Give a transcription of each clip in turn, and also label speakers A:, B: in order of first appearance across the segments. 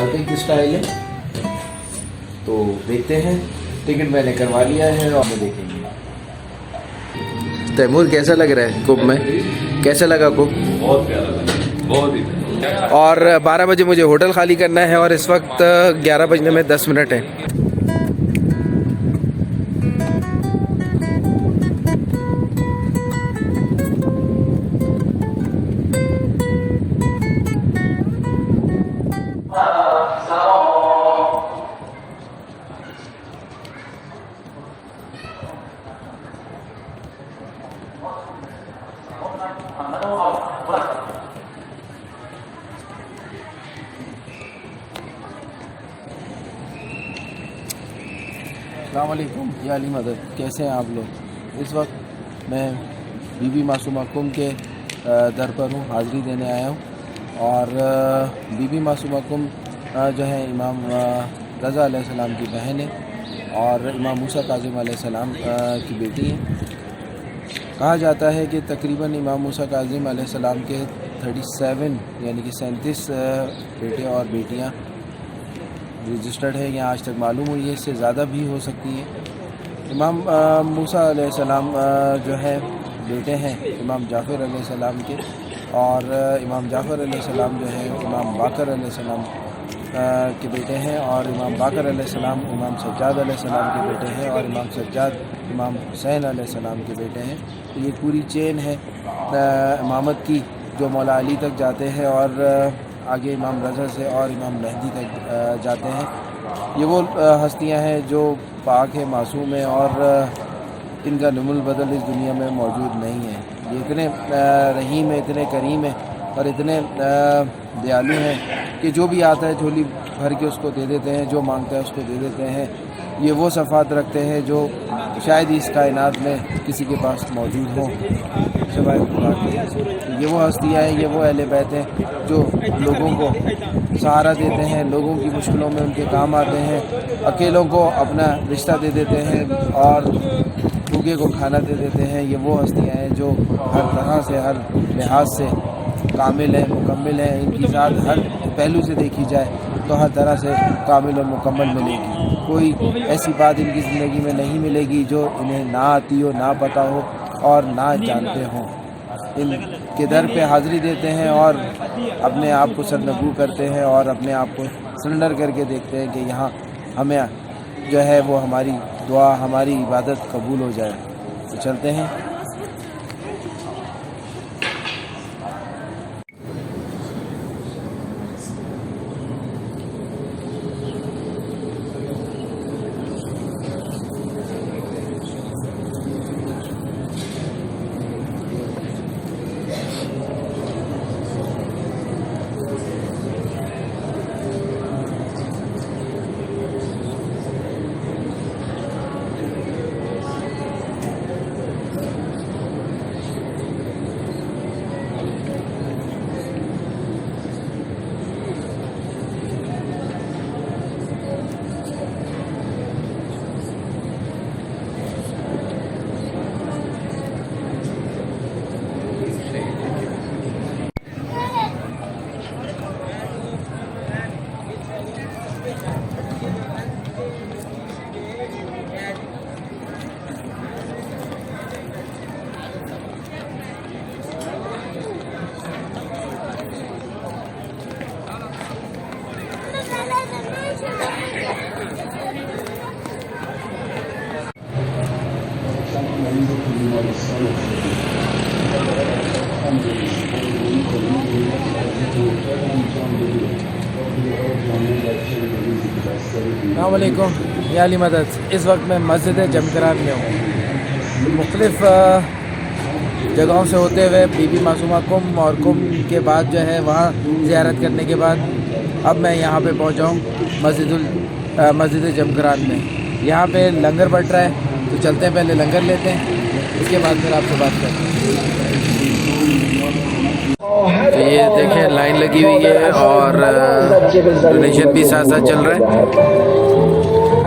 A: Pink style है। तो देखते हैं, टिकट मैंने करवा लिया है और मैं देखेंगे। तैमूर कैसा लग रहा है कुंभ में? कैसा लगा कुंभ?
B: बहुत प्यारा लगा, बहुत ही।
A: और 12 बजे मुझे होटल खाली करना है और इस वक्त 11 बजने में 10 मिनट है। अस्सलाम वालेकुम या अली मदद, कैसे हैं आप लोग? इस वक्त मैं बीबी मासूमा कुंभ के दर पर हूँ, हाज़िरी देने आया हूँ। और बीबी मासूमा कुंभ जो है इमाम रज़ा अलैहिस्सलाम की बहन है और इमाम मूसा काज़िम अलैहिस्सलाम की बेटी है। कहा जाता है कि तकरीबन इमाम मूसा काज़िम अलैहिस्सलाम के 37 यानी कि 37 बेटे और बेटियाँ रजिस्टर्ड है या आज तक मालूम हुई है, इससे ज़्यादा भी हो सकती है। इमाम मूसा अलैहिस्सलाम जो है बेटे हैं इमाम जाफ़र अलैहिस्सलाम के, और इमाम जाफ़र अलैहिस्सलाम जो है इमाम बाकर अलैहिस्सलाम के बेटे हैं, और इमाम बाकर अलैहिस्सलाम इमाम सज्जाद अलैहिस्सलाम के बेटे हैं, और इमाम सज्जाद इमाम हुसैन अलैहिस्सलाम के बेटे हैं। तो ये पूरी चेन है इमामत की जो मौला अली तक जाते हैं और आगे इमाम रज़ा से और इमाम मेहदी तक जाते हैं। ये वो हस्तियां हैं जो पाक है, मासूम है और इनका नुमुल बदल इस दुनिया में मौजूद नहीं है। ये इतने रहीम है, इतने करीम है और इतने दयालु हैं कि जो भी आता है झोली भर के उसको दे देते हैं, जो मांगता है उसको दे देते हैं। ये वो सफ़ात रखते हैं जो शायद इस कायनात में किसी के पास मौजूद हो। ये वो हस्तियाँ हैं, ये वो अहले बैत हैं जो लोगों को सहारा देते हैं, लोगों की मुश्किलों में उनके काम आते हैं, अकेलों को अपना रिश्ता दे देते हैं और भूखे को खाना दे देते हैं। ये वो हस्तियाँ हैं जो हर तरह से, हर लिहाज से कामिल हैं, मुकम्मल हैं। इनकी ज़ात हर पहलू से देखी जाए तो हर तरह से कामिल और मुकम्मल मिलेगी। कोई ऐसी बात इनकी ज़िंदगी में नहीं मिलेगी जो इन्हें ना आती हो, ना पता हो और ना जानते हों। इनके दर पे हाज़िरी देते हैं और अपने आप को सरनगू करते हैं और अपने आप को सरेंडर करके देखते हैं कि यहाँ हमें जो है वो हमारी दुआ, हमारी इबादत कबूल हो जाए। तो चलते हैं। अस्सलामुअलैकुम या अली मदद। इस वक्त मैं मस्जिद जमकरान में हूँ। मुख्तलिफ़ जगहों से होते हुए बीबी मासूमा कुंभ और कुंभ के बाद जो है वहाँ ज़ियारत करने के बाद अब मैं यहाँ पे पहुँचा हूँ मस्जिद जमकरान में। यहाँ पे लंगर बट रहा है, तो चलते हैं, पहले लंगर लेते हैं, इसके बाद फिर आपसे बात करते हैं। तो ये देखें लाइन लगी हुई है और डोनेशन भी साथ साथ चल रहा है।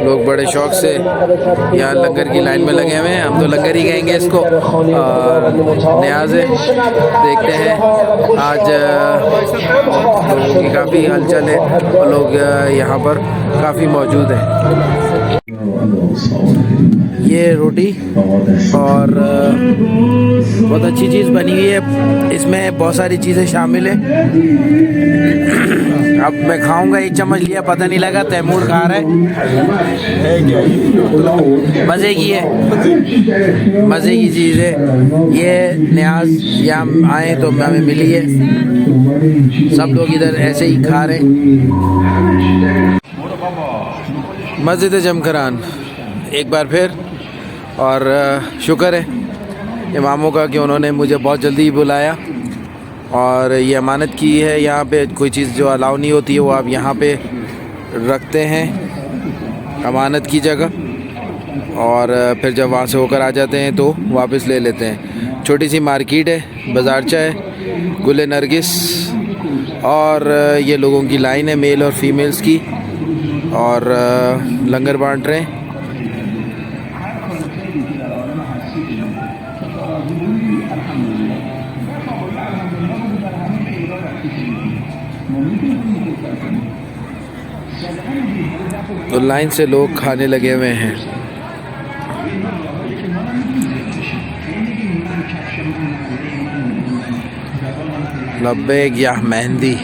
A: लोग बड़े शौक से यहाँ लंगर की लाइन में लगे हुए हैं। हम तो लंगर ही कहेंगे इसको। और न्याज़ है, देखते हैं आज लोगों की काफ़ी हलचल है और लोग यहाँ पर काफ़ी मौजूद हैं। ये रोटी और बहुत अच्छी चीज़ बनी हुई है, इसमें बहुत सारी चीज़ें शामिल हैं। अब मैं खाऊंगा, एक चम्मच लिया, पता नहीं लगा, तैमूर खा रहा है। मज़े की है, मज़े की चीज़ है ये। न्याज़ यहाँ आए तो हमें मिली है, सब लोग इधर ऐसे ही खा रहे हैं। मस्जिद जमकरान एक बार फिर, और शुक्र है इमामों का कि उन्होंने मुझे बहुत जल्दी ही बुलाया और ये अमानत की है। यहाँ पे कोई चीज़ जो अलाउ नहीं होती है वो आप यहाँ पे रखते हैं अमानत की जगह, और फिर जब वहाँ से होकर आ जाते हैं तो वापस ले लेते हैं। छोटी सी मार्केट है, बाज़ारचा है, गुल नरगिस, और ये लोगों की लाइन है मेल और फीमेल्स की, और लंगर बांट रहे हैं। तो लाइन से लोग खाने लगे हुए हैं। लब्बैक या मेहंदी।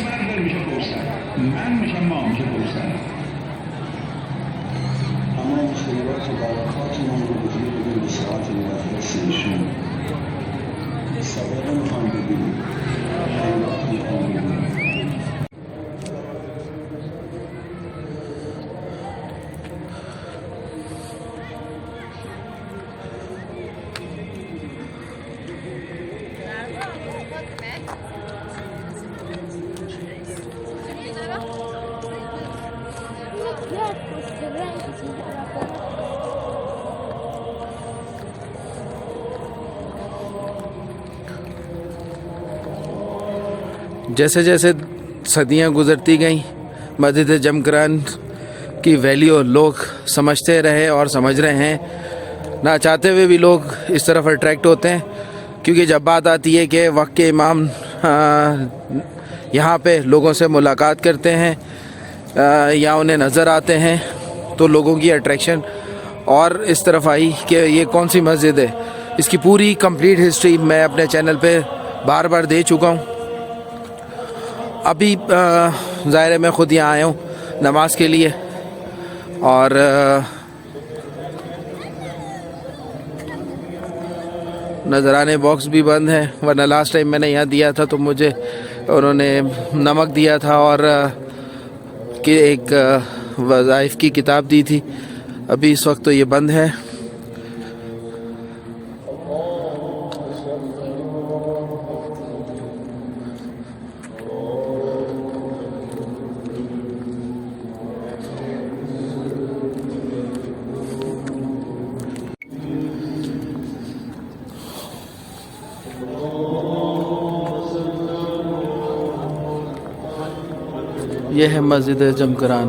A: जैसे जैसे सदियां गुज़रती गईं, मस्जिद जमकरान की वैल्यू लोग समझते रहे और समझ रहे हैं। ना चाहते हुए भी लोग इस तरफ अट्रैक्ट होते हैं, क्योंकि जब बात आती है कि वक्त के इमाम यहाँ पे लोगों से मुलाकात करते हैं या उन्हें नज़र आते हैं, तो लोगों की अट्रैक्शन और इस तरफ आई कि ये कौन सी मस्जिद है। इसकी पूरी कंप्लीट हिस्ट्री मैं अपने चैनल पे बार बार दे चुका हूँ। अभी ज़ाहिर है मैं ख़ुद यहाँ आया हूँ नमाज के लिए, और नजराने बॉक्स भी बंद है, वरना लास्ट टाइम मैंने यहाँ दिया था तो मुझे उन्होंने नमक दिया था और कि एक वज़ाइफ की किताब दी थी। अभी इस वक्त तो ये बंद है। यह है मस्जिद जमकरान।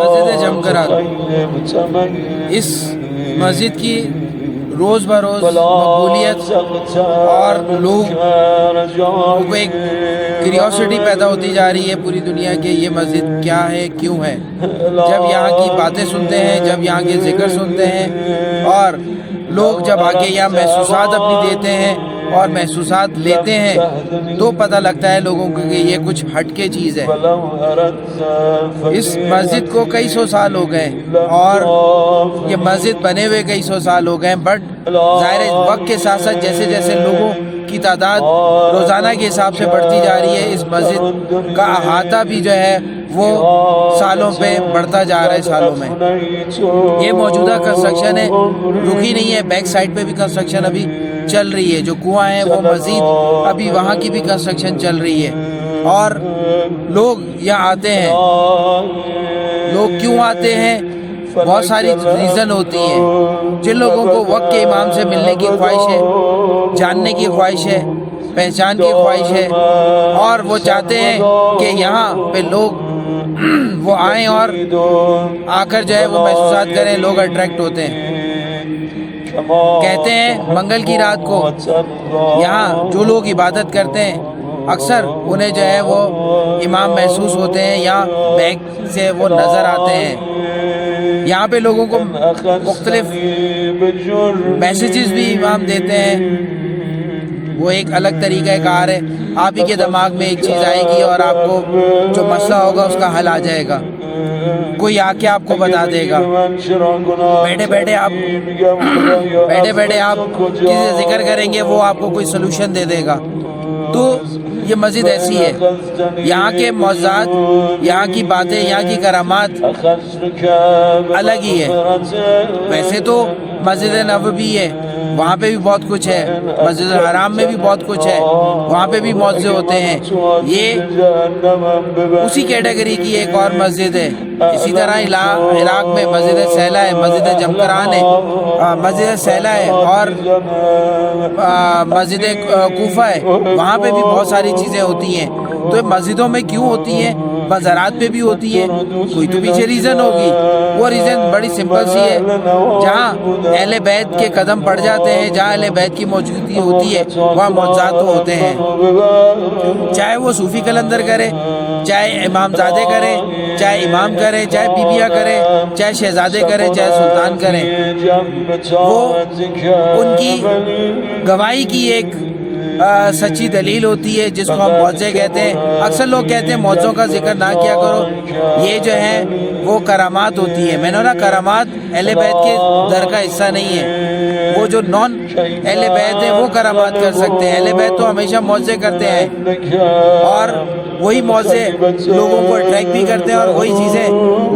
C: मस्जिद जमकरान। इस मस्जिद की
A: रोज़ बरोज़ मकबूलियत और लोगों को एक क्यूरियोसिटी पैदा होती जा रही है पूरी दुनिया के, ये मस्जिद क्या है, क्यों है। जब यहाँ की बातें सुनते हैं, जब यहाँ के ज़िक्र सुनते हैं और लोग जब आके यहाँ महसूसात अपनी देते हैं और महसूसात लेते हैं तो पता लगता है लोगों को कि ये कुछ हटके चीज़ है। इस मस्जिद को कई सौ साल हो गए और ये मस्जिद बने हुए कई सौ साल हो गए, बट ज़ाहिर वक्त के साथ साथ जैसे जैसे लोगों की तादाद रोज़ाना के हिसाब से बढ़ती जा रही है, इस मस्जिद का अहाता भी जो है वो सालों पे बढ़ता जा रहा है सालों में। ये मौजूदा कंस्ट्रक्शन है, रुकी नहीं है, बैक साइड पे भी कंस्ट्रक्शन अभी चल रही है। जो कुआं है वो मज़ीद अभी वहाँ की भी कंस्ट्रक्शन चल रही है और लोग यहाँ आते हैं। लोग क्यों आते हैं? बहुत सारी रीज़न होती हैं। जिन लोगों को वक्त के इमाम से मिलने की ख्वाहिश है, जानने की ख्वाहिश है, पहचान की ख्वाहिश है और वो चाहते हैं कि यहाँ पे लोग वो आएँ और आकर जो है वो महसूसात करें, लोग अट्रैक्ट होते हैं। कहते हैं मंगल की रात को यहाँ जो लोग इबादत करते हैं अक्सर उन्हें जो है वो इमाम महसूस होते हैं, यहाँ बैक से वो नज़र आते हैं। यहाँ पे लोगों को मुख्तलिफ मैसेजेस भी इमाम देते हैं। वो एक अलग तरीका कार है, आप ही के दिमाग में एक चीज़ आएगी और आपको जो मसला होगा उसका हल आ जाएगा। कोई आके आपको बता देगा। बैठे बैठे आप किसी जिक्र करेंगे वो आपको कोई सलूशन दे देगा। तो ये मस्जिद ऐसी है, यहाँ के मौज़ात, यहाँ की बातें, यहाँ की करामात अलग ही है। वैसे तो मस्जिद नबवी है, वहाँ पे भी बहुत कुछ है, मस्जिद हराम में भी बहुत कुछ है, वहाँ पे भी मौज़े होते हैं। ये उसी कैटेगरी की एक और मस्जिद है। इसी तरह इराक में मस्जिद सैला है, मस्जिद जमकरान है, मस्जिद सैला है और मस्जिद कूफा है, वहाँ पे भी बहुत सारी चीज़ें होती हैं। तो मस्जिदों में क्यों होती हैं? मज़ारात पे भी होती है, कोई तो पीछे रीज़न होगी। वो रीज़न बड़ी सिंपल सी है, जहाँ अहले बैत के कदम पड़ जाते हैं, जहाँ अहले बैत की मौजूदगी होती है वहाँ मौज़ात तो होते हैं। चाहे वो सूफ़ी कलंदर करे, चाहे इमामज़ादे करें, चाहे इमाम करें, चाहे बीबियाँ करें, चाहे शहज़ादे करें, चाहे सुल्तान करें, वो उनकी गवाही की एक सच्ची दलील होती है जिसको हम मौज़े कहते हैं। अक्सर लोग कहते हैं मौज़ों का जिक्र ना किया करो, ये जो है वो करामात होती है। मैंने ना करामात अहले बैत के दर का हिस्सा नहीं है। वो जो नॉन अहले बैत है वो करामात कर सकते हैं, अहले बैत तो हमेशा मौज़े करते हैं और वही मौज़े लोगों को अट्रैक्ट भी करते हैं और वही चीज़ें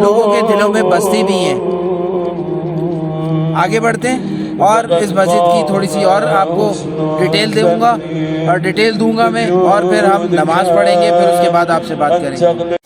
A: लोगों के दिलों में बसती भी हैं। आगे बढ़ते हैं और इस मस्जिद की थोड़ी सी और आपको डिटेल दूंगा मैं और फिर हम नमाज पढ़ेंगे, फिर उसके बाद आपसे बात करेंगे।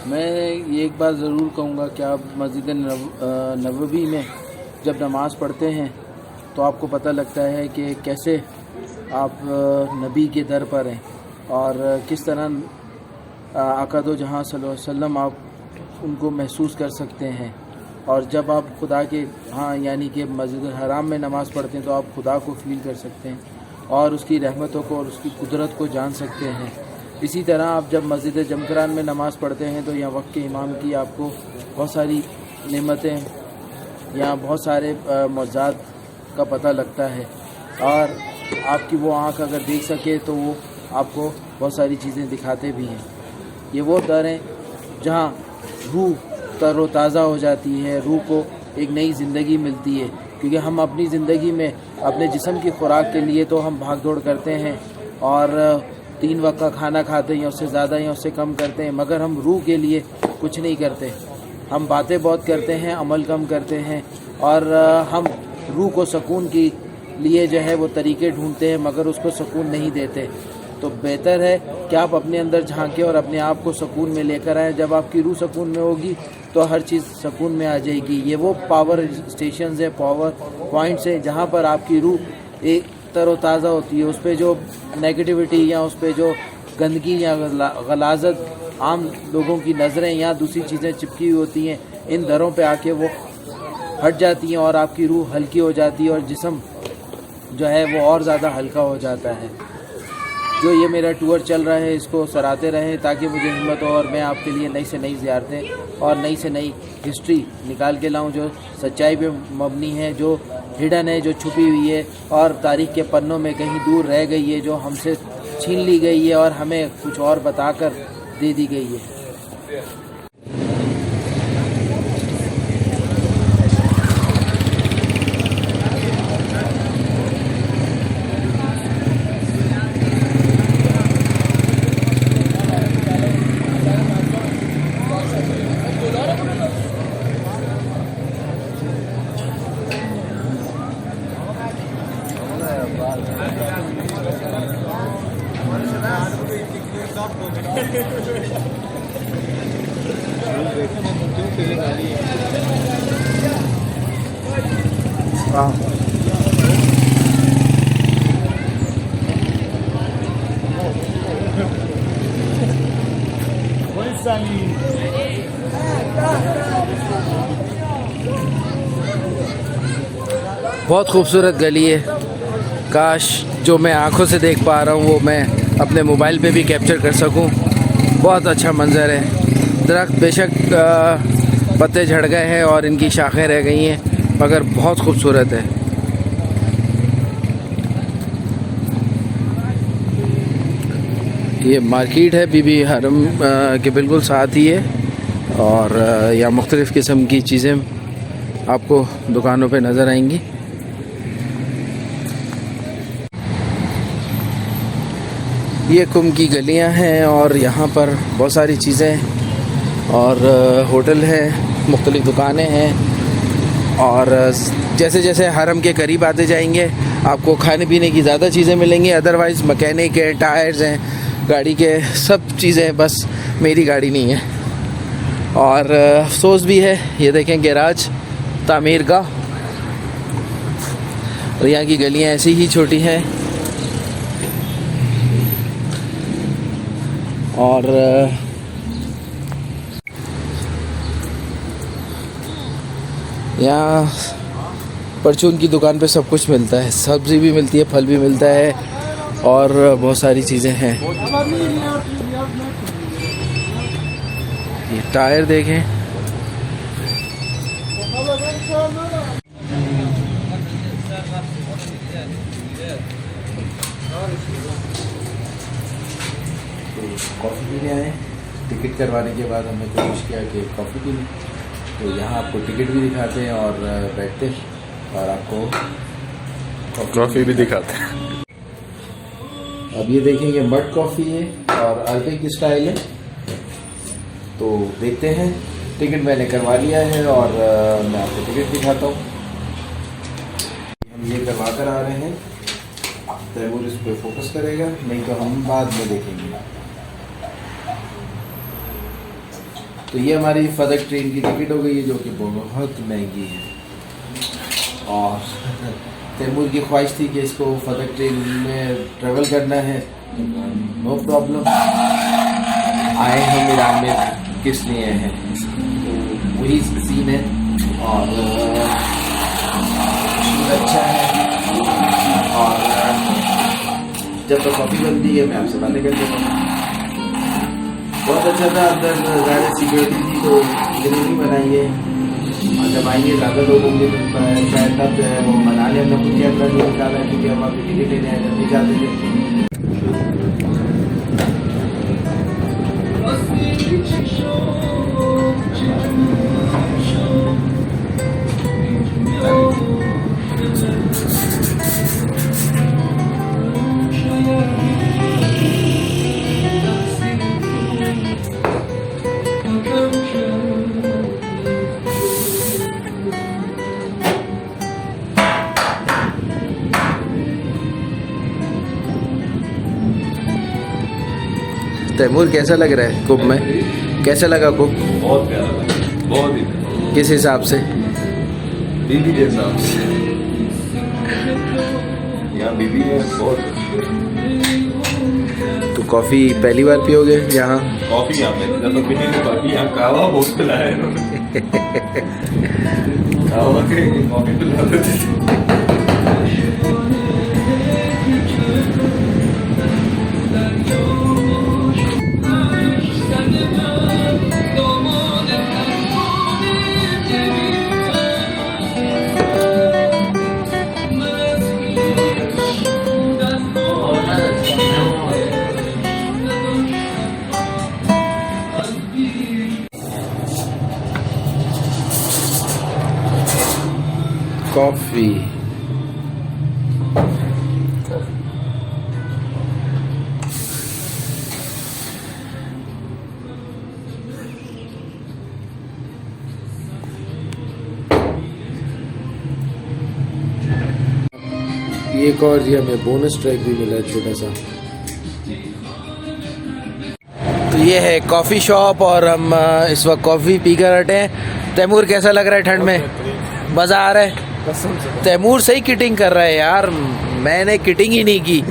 A: मैं ये एक बात ज़रूर कहूँगा कि आप मस्जिद नबवी में जब नमाज़ पढ़ते हैं तो आपको पता लगता है कि कैसे आप नबी के दर पर हैं और किस तरह आका दो जहाँ सल्लल्लाहु अलैहि वसल्लम आप उनको महसूस कर सकते हैं। और जब आप खुदा के हाँ यानी कि मस्जिद हराम में नमाज़ पढ़ते हैं तो आप खुदा को फ़ील कर सकते हैं और उसकी रहमतों को और उसकी कुदरत को जान सकते हैं। इसी तरह आप जब मस्जिद जमकरान में नमाज़ पढ़ते हैं तो यहाँ वक्त के इमाम की आपको बहुत सारी नेमतें, यहाँ बहुत सारे मौज़ात का पता लगता है और आपकी वो आँख अगर देख सके तो वो आपको बहुत सारी चीज़ें दिखाते भी हैं। ये वो दर हैं जहाँ रूह तरोताज़ा हो जाती है, रूह को एक नई ज़िंदगी मिलती है, क्योंकि हम अपनी ज़िंदगी में अपने जिस्म की खुराक के लिए तो हम भाग दौड़ करते हैं और 3 वक्त का खाना खाते हैं या उससे ज़्यादा या उससे कम करते हैं, मगर हम रूह के लिए कुछ नहीं करते। हम बातें बहुत करते हैं, अमल कम करते हैं, और हम रूह को सुकून के लिए जो है वो तरीके ढूंढते हैं, मगर उसको सुकून नहीं देते। तो बेहतर है कि आप अपने अंदर झांकें और अपने आप को सुकून में लेकर आएँ। जब आपकी रूह सुकून में होगी तो हर चीज़ सुकून में आ जाएगी। ये वो पावर स्टेशंस है, पावर पॉइंट्स है, जहाँ पर आपकी रूह एक तरोताज़ा होती है। उस पर जो नेगेटिविटी या उस पर जो गंदगी या गलाजत, आम लोगों की नज़रें या दूसरी चीज़ें चिपकी हुई होती हैं, इन दरों पे आके वो हट जाती हैं और आपकी रूह हल्की हो जाती है और जिस्म जो है वो और ज़्यादा हल्का हो जाता है। जो ये मेरा टूर चल रहा है इसको सराहते रहें ताकि मुझे हिम्मत हो और मैं आपके लिए नई से नई ज़ियारतें और नई से नई हिस्ट्री निकाल के लाऊं जो सच्चाई पे मबनी है, जो हिडन है, जो छुपी हुई है और तारीख़ के पन्नों में कहीं दूर रह गई है, जो हमसे छीन ली गई है और हमें कुछ और बताकर दे दी गई है। बहुत खूबसूरत गली है। काश जो मैं आँखों से देख पा रहा हूँ वो मैं अपने मोबाइल पे भी कैप्चर कर सकूँ। बहुत अच्छा मंज़र है। दरख्त बेशक पत्ते झड़ गए हैं और इनकी शाखें रह गई हैं, मगर बहुत खूबसूरत है। ये मार्केट है बीबी हरम के बिल्कुल साथ ही है और यहाँ मुख्तलिफ़ किस्म की चीज़ें आपको दुकानों पे नज़र आएंगी। ये कुम की गलियां हैं और यहाँ पर बहुत सारी चीज़ें और होटल हैं, मुख्तलिफ़ दुकानें हैं और जैसे जैसे हरम के करीब आते जाएंगे आपको खाने पीने की ज़्यादा चीज़ें मिलेंगी। अदरवाइज़ मैकेनिक है, टायर्स हैं गाड़ी के, सब चीज़ें, बस मेरी गाड़ी नहीं है। और अफसोस भी है, ये देखें गैराज तामीर का, और यहाँ की गलियाँ ऐसी ही छोटी हैं। और यहाँ परचून की दुकान पे सब कुछ मिलता है, सब्ज़ी भी मिलती है, फल भी मिलता है और बहुत सारी चीज़ें हैं। ये टायर देखें, कॉफ़ी पीने आए। टिकट करवाने के बाद हमने कोशिश किया कि कॉफ़ी पी लें, तो यहाँ आपको टिकट भी दिखाते हैं और बैठते हैं और आपको
B: कॉफ़ी भी दिखाते हैं।
A: अब ये देखें ये मड कॉफ़ी है और अरबिक स्टाइल है, तो देखते हैं। टिकट मैंने करवा लिया है और मैं आपको टिकट दिखाता हूँ। हम ये करवा कर आ रहे हैं, तैमूर इस पर फोकस करेगा, नहीं तो हम बाद में देखेंगे। तो ये हमारी फदक ट्रेन की टिकट हो गई है जो कि बहुत महंगी है और तैमूर की ख्वाहिश थी कि इसको फदक ट्रेन में ट्रेवल करना है। नो प्रॉब्लम, आए हम ईरान में किस लिए हैं, तो वही सीन है और अच्छा है। और जब तक कॉफ़ी बनती है मैं आपसे बातें कर लेता हूँ। बहुत अच्छा था, अंदर ज़्यादा सिक्योरिटी थी तो इतनी नहीं बनाई है, और जब आएंगे ज़्यादा लोग होंगे तो शायद तब जो है वो बना लें। हम लोग कैमरा नहीं निकाला है क्योंकि हम अभी टिकट लेने आए, जब नहीं जाते थे। तैमूर कैसा लग रहा है कुंभ में? कैसा लगा कुंभ?
B: बहुत प्यारा लगा, बहुत ही प्यारा।
A: किस हिसाब से?
B: बीबी के हिसाब से। यहाँ बीबी है बहुत।
A: तो कॉफ़ी पहली बार पियोगे यहाँ?
B: कॉफी यहाँ पे तो पीने की, बाकी यहाँ कहवा बहुत पिलाया है इन्होंने। कहवा के कॉफी पिला देते थे।
A: कॉफ़ी एक और जी हमें बोनस ट्रैक भी मिला है छोटा सा। तो ये है कॉफ़ी शॉप और हम इस वक्त कॉफ़ी पीकर हटे हैं। तैमूर कैसा लग रहा है ठंड में? मज़ा आ रहा है? तैमूर सही किटिंग कर रहा है यार, मैंने किटिंग ही नहीं की।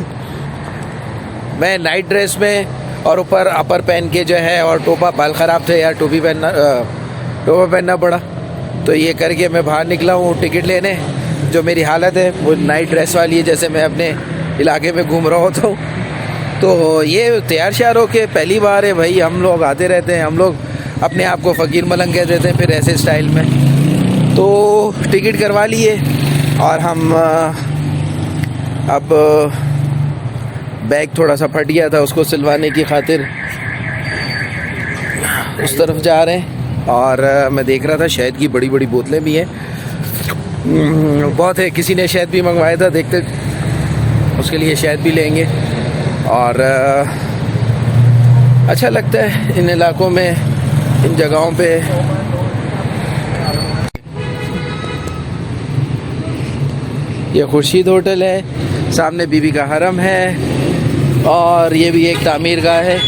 A: मैं नाइट ड्रेस में और ऊपर अपर पहन के जो है, और टोपा, बाल ख़राब थे यार, टोपा पहनना पड़ा। तो ये करके मैं बाहर निकला हूँ टिकट लेने। जो मेरी हालत है वो नाइट ड्रेस वाली है, जैसे मैं अपने इलाके में घूम रहा होता हूँ। तो ये तैयार श्यार हो के पहली बार है भाई, हम लोग आते रहते हैं, हम लोग अपने आप को फ़कीर मलंग कह देते हैं फिर ऐसे स्टाइल में। तो टिकट करवा लिए और हम अब बैग थोड़ा सा फट गया था, उसको सिलवाने की खातिर उस तरफ जा रहे हैं। और मैं देख रहा था शहद की बड़ी बड़ी बोतलें भी हैं, बहुत है। किसी ने शहद भी मंगवाया था, देखते उसके लिए शहद भी लेंगे। और अच्छा लगता है इन इलाकों में, इन जगहों पे। ये खुर्शीद होटल है, सामने बीबी का हरम है, और ये भी एक तामीर गाह है।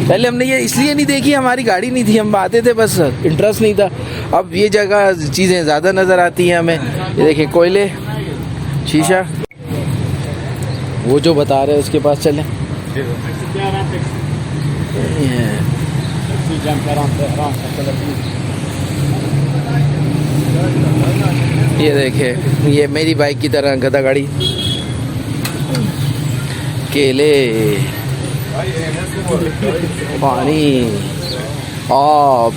A: पहले हमने ये इसलिए नहीं देखी, हमारी गाड़ी नहीं थी, हम आते थे बस, इंटरेस्ट नहीं था। अब ये जगह चीज़ें ज़्यादा नज़र आती हैं हमें। ये देखिए कोयले, शीशा, वो जो बता रहे हैं उसके पास चलें। ये देखिए, ये मेरी बाइक की तरह गधा गाड़ी। केले, पानी, आब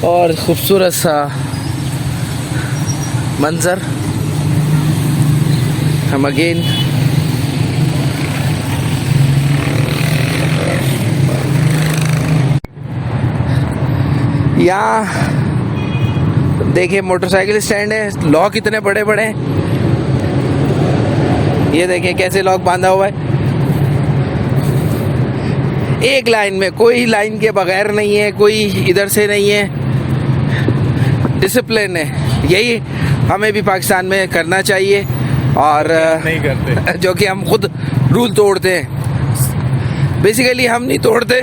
A: और खूबसूरत सा मंजर। हम अगेन यहाँ देखिए मोटरसाइकिल स्टैंड है, लॉक कितने बड़े बड़े हैं। ये देखिए कैसे लॉक बांधा हुआ है, एक लाइन में, कोई लाइन के बगैर नहीं है, कोई इधर से नहीं है, डिसिप्लिन है। यही हमें भी पाकिस्तान में करना चाहिए, और नहीं करते जो कि हम खुद रूल तोड़ते हैं। बेसिकली हम नहीं तोड़ते,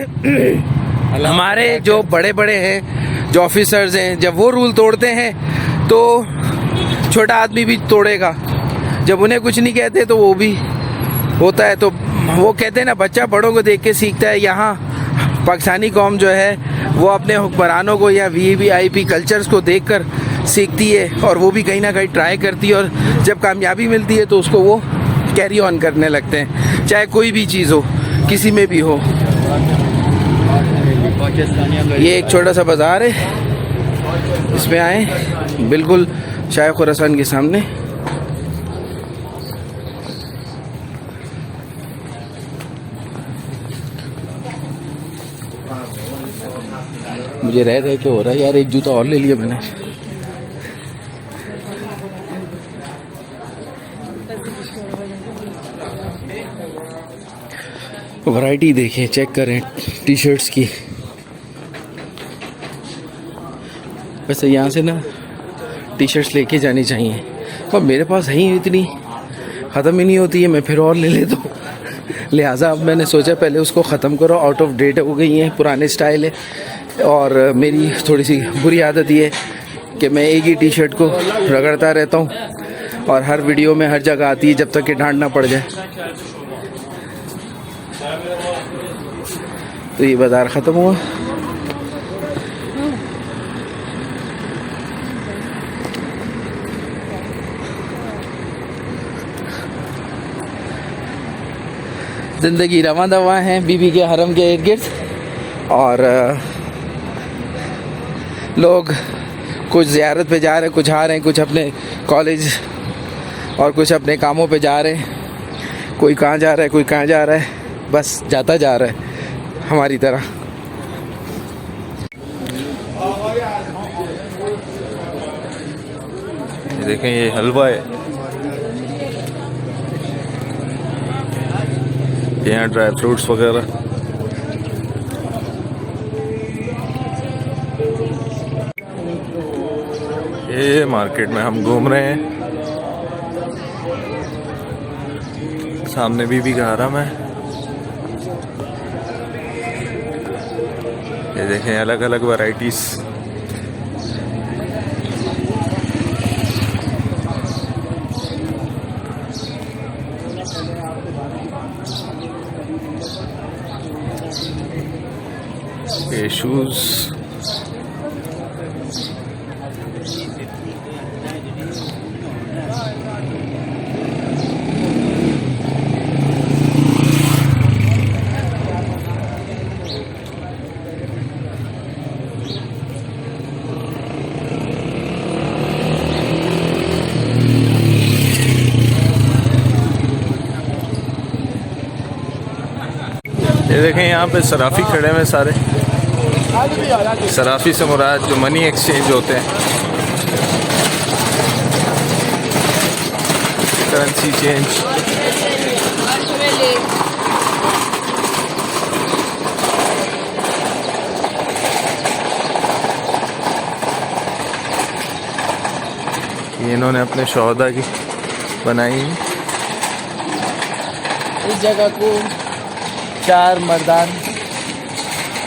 A: हमारे जो बड़े बड़े हैं, जो ऑफिसर्स हैं, जब वो रूल तोड़ते हैं तो छोटा आदमी भी तोड़ेगा। जब उन्हें कुछ नहीं कहते तो वो भी होता है। तो वो कहते हैं ना, बच्चा बड़ों को देख के सीखता है। यहाँ पाकिस्तानी कौम जो है वो अपने हुक्मरानों को या VIP कल्चर्स को देखकर सीखती है, और वो भी कहीं ना कहीं ट्राई करती है, और जब कामयाबी मिलती है तो उसको वो कैरी ऑन करने लगते हैं, चाहे कोई भी चीज़ हो, किसी में भी हो। ये एक छोटा सा बाज़ार है, इसमें आए बिल्कुल शाह खुरासान के सामने। मुझे रह के हो रहा है यार, एक जूता और ले लिया मैंने। वैरायटी देखें, चेक करें टी शर्ट्स की। वैसे यहाँ से ना टी शर्ट्स लेके जानी चाहिए, पर मेरे पास है ही इतनी, ख़त्म ही नहीं होती है, मैं फिर और ले लेता हूँ। लिहाजा अब मैंने सोचा पहले उसको ख़त्म करो, आउट ऑफ डेट हो गई हैं, पुराने स्टाइल है। और मेरी थोड़ी सी बुरी आदत ये है कि मैं एक ही टी शर्ट को रगड़ता रहता हूँ और हर वीडियो में हर जगह आती है जब तक कि डांट ना पड़ जाए। तो ये बाज़ार ख़त्म हुआ। ज़िंदगी रवां दवा है बीबी के हरम के इर्द गिर्द, और लोग कुछ ज़ियारत पे जा रहे हैं, कुछ आ रहे हैं, कुछ अपने कॉलेज और कुछ अपने कामों पे जा रहे हैं। कोई कहाँ जा रहा है, कोई कहाँ जा रहा है, बस जाता जा रहा है हमारी तरह।
C: ये देखें, ये हलवा है, यहाँ ड्राई फ्रूट्स वगैरह। ये मार्केट में हम घूम रहे हैं, सामने बीबी का हरम है। ये देखें अलग अलग वैरायटीज। ये शूज, ये देखें यहाँ पे सराफी खड़े हुए सारे। सराफी से मुराद जो मनी एक्सचेंज होते हैं, करेंसी चेंज। ये इन्होंने अपने शौहदा की बनाई है।
A: इस जगह को चार मर्दान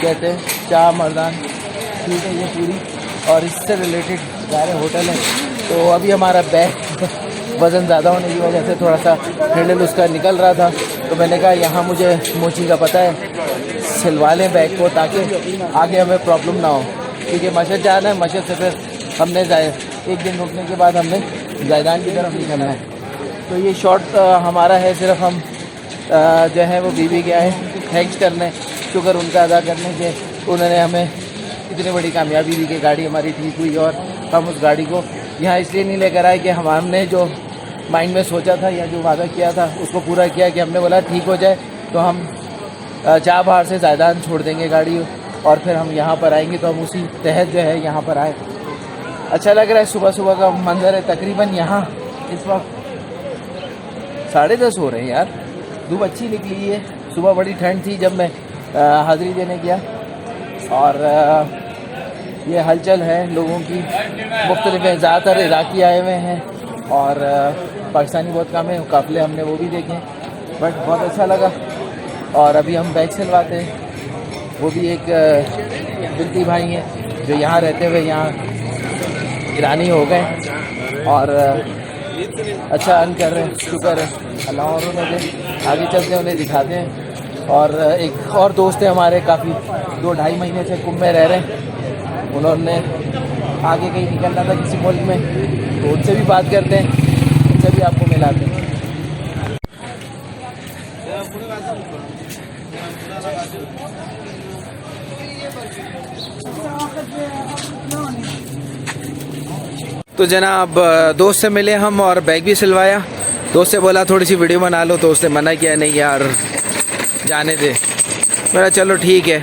A: कहते हैं, चार मर्दान, ठीक है ये पूरी, और इससे रिलेटेड सारे होटल हैं। तो अभी हमारा बैग वज़न ज़्यादा होने की वजह से थोड़ा सा हैंडल उसका निकल रहा था, तो मैंने कहा यहाँ मुझे मोची का पता है, सिलवा लें बैग को ताकि आगे हमें प्रॉब्लम ना हो, क्योंकि मस्जिद जाना है। मस्जिद से फिर हमने एक दिन रुकने के बाद हमने जायदान की तरफ निकलना है। तो ये शॉट हमारा है, सिर्फ हम जो है वो बीबी के आए थैंक्स करने, शुक्र उनका अदा करने के उन्होंने हमें इतनी बड़ी कामयाबी दी कि गाड़ी हमारी ठीक हुई। और हम उस गाड़ी को यहाँ इसलिए नहीं लेकर आए कि हमने जो माइंड में सोचा था या जो वादा किया था उसको पूरा किया, कि हमने बोला ठीक हो जाए तो हम चाह बाहर से जायदान छोड़ देंगे गाड़ी और फिर हम यहाँ पर आएंगे। तो हम उसी तहत जो है यहाँ पर आए। अच्छा लग रहा है, सुबह सुबह का मंजर है। तकरीबन यहाँ इस वक्त 10:30 हो रहे हैं यार, धूप अच्छी निकली है। सुबह बड़ी ठंड थी जब मैं हाज़िरी देने गया, और ये हलचल है लोगों की, मुख्तलिफ है, ज़्यादातर इराकी आए हुए हैं और पाकिस्तानी बहुत कम है। काफ़िले हमने वो भी देखे, बट बहुत अच्छा लगा। और अभी हम बैग सिलवाते हैं, वो भी एक बिल्ती भाई हैं जो यहाँ रहते हुए यहाँ ईरानी हो गए और अच्छा अर्न कर रहे हैं, शुक्र है अल्लाह और उन्हें दे। आगे चलते हैं, उन्हें दिखाते हैं। और एक और दोस्त है हमारे, काफ़ी 2-2.5 महीने से कुंभ में रह रहे हैं, उन्होंने आगे कहीं निकलना था किसी मुल्क में, तो उनसे भी बात करते हैं, उनसे भी आपको मिलाते हैं। तो जनाब दोस्त से मिले हम और बैग भी सिलवाया। दोस्त से बोला थोड़ी सी वीडियो बना लो, तो उसने मना किया, नहीं यार जाने दे। मेरा चलो ठीक है,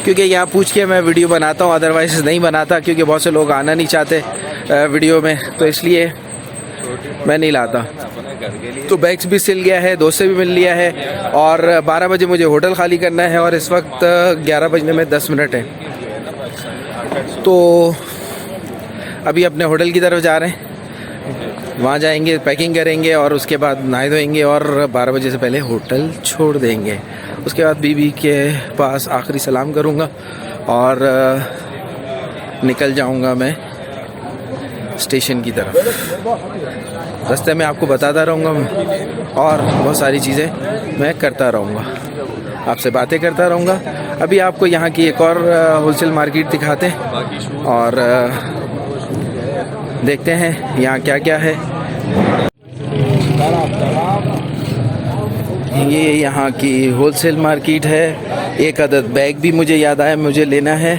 A: क्योंकि यहाँ पूछ के मैं वीडियो बनाता हूँ, अदरवाइज नहीं बनाता, क्योंकि बहुत से लोग आना नहीं चाहते वीडियो में, तो इसलिए मैं नहीं लाता। तो बैग्स भी सिल गया है, दोस्त से भी मिल लिया है, और 12 बजे मुझे होटल खाली करना है और इस वक्त 11 बजने में 10 मिनट है। तो अभी अपने होटल की तरफ जा रहे हैं।
C: वहाँ जाएंगे, पैकिंग करेंगे और उसके बाद नहाए धोएंगे और 12 बजे से पहले होटल छोड़ देंगे। उसके बाद बीबी के पास आखिरी सलाम करूँगा और निकल जाऊँगा मैं स्टेशन की तरफ। रास्ते में आपको बताता रहूँगा और बहुत सारी चीज़ें मैं करता रहूँगा, आपसे बातें करता रहूँगा। अभी आपको यहाँ की एक और होलसेल मार्केट दिखाते हैं और देखते हैं यहाँ क्या क्या है। ये यहाँ की होलसेल मार्केट है। एक अदद बैग भी मुझे याद आया मुझे लेना है,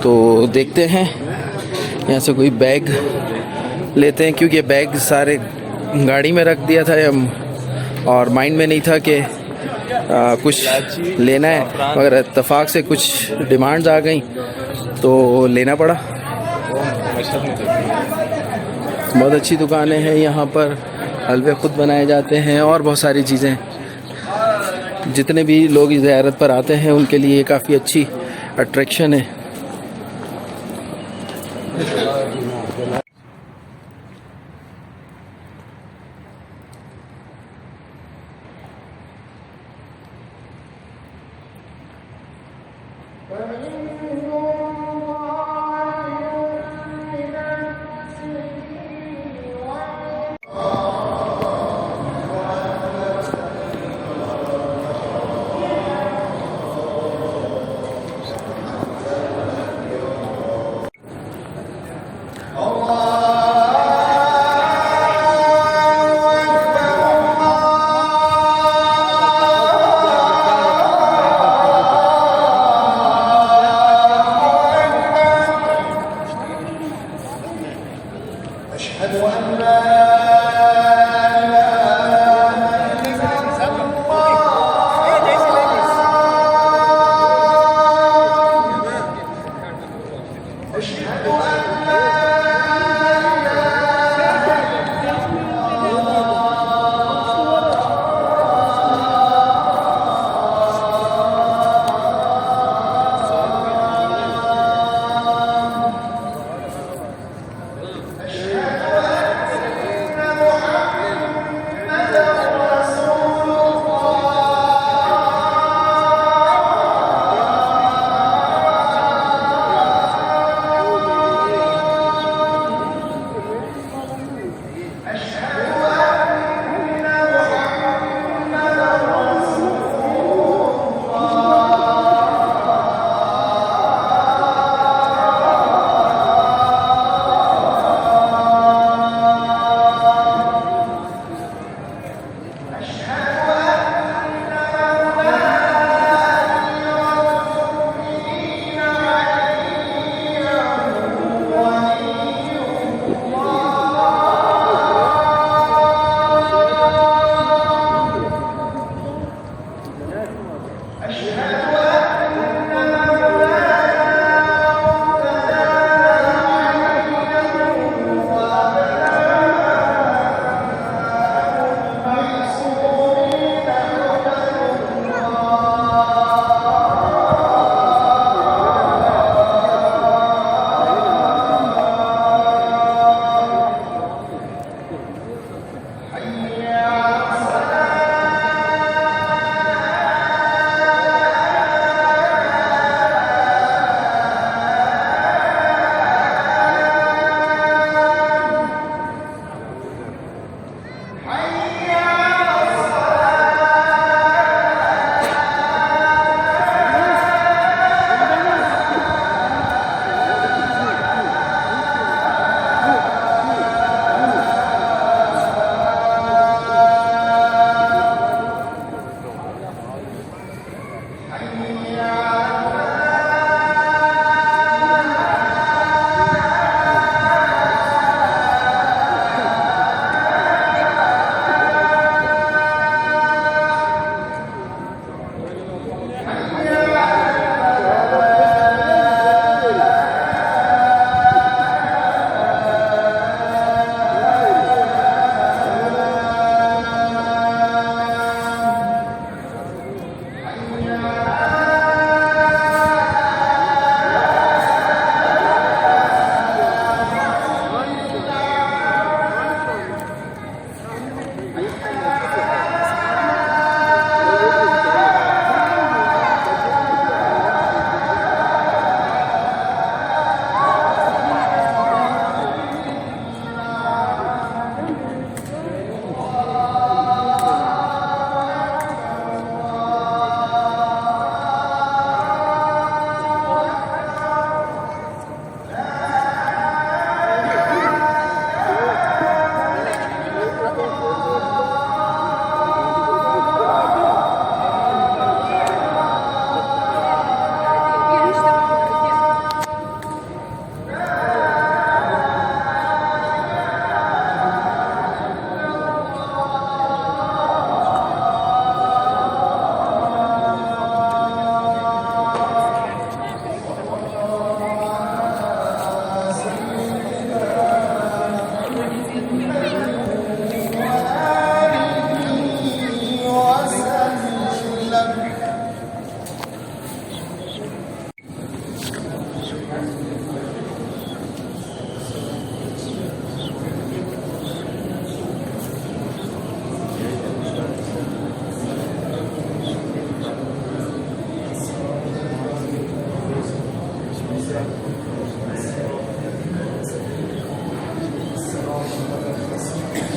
C: तो देखते हैं यहाँ से कोई बैग लेते हैं, क्योंकि बैग सारे गाड़ी में रख दिया था और माइंड में नहीं था कि कुछ लेना है, मगर इत्तेफाक से कुछ डिमांड्स आ गई तो लेना पड़ा। बहुत अच्छी दुकानें हैं यहाँ पर, हलवे खुद बनाए जाते हैं और बहुत सारी चीज़ें। जितने भी लोग ज़ियारत पर आते हैं उनके लिए काफ़ी अच्छी अट्रैक्शन है।